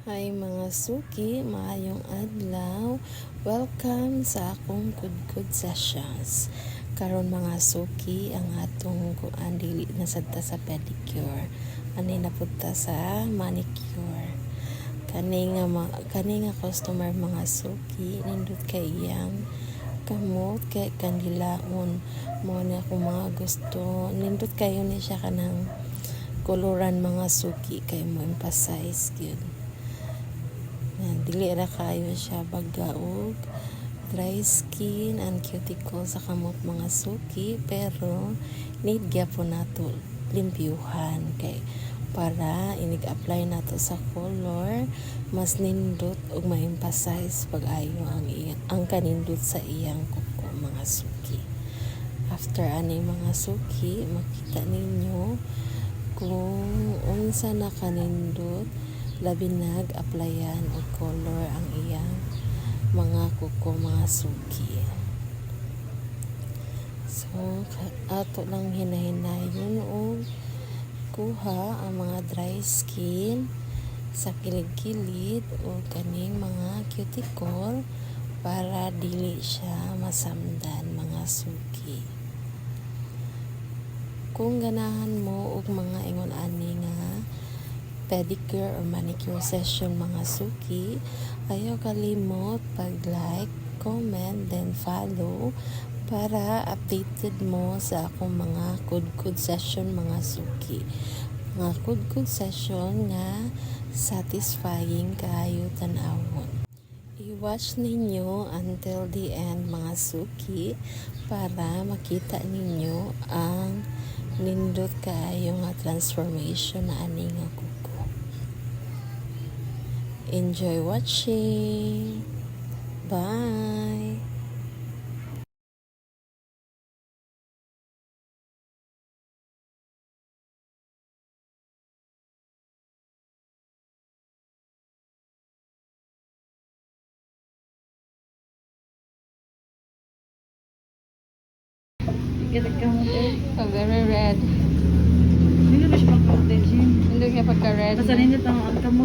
Hi mga suki, maayong adlaw. Welcome sa akong Kudkud Sessions. Karon mga suki, ang atong kuan dili na sadta sa pedicure. Ani na punta sa manicure. Kani nga customer mga suki, nindot kay iyang kamot kay kandilaon. Mo na ako mga gusto. Nindot kayo ni siya kanang koloran mga suki kay mo emphasize gyud. Dili ra kayo siya bagaog, dry skin and cuticle sa kamot mga suki, pero need gyapon nato limpyuhan kay para inig-apply nato sa color mas nindot ug ma-emphasize pag-ayo ang kanindot sa iyang kuko mga suki. After ani mga suki, makita ninyo kung unsa na kanindot labi nag-applyan og color ang iyang mga kuko mga suki. So ato lang hinahinayon og kuha ang mga dry skin sa kilid-kilid o kaning mga cuticle para dili siya masamdan mga suki. Kung ganahan mo og mga ingon ani nga pedicure or manicure session mga suki, ayaw kalimot pag-like, comment, then follow para updated mo sa akong mga kudkud session mga suki. Mga kudkud session nga satisfying kaayo tan-awon. I-watch ninyo until the end mga suki para makita ninyo ang nindot kaayo nga transformation na ani nga kuko. Enjoy watching. Bye. Very red. Hindi na siya pag-protection. Hindi kaya pagka-red. Basta nindot ang kamot.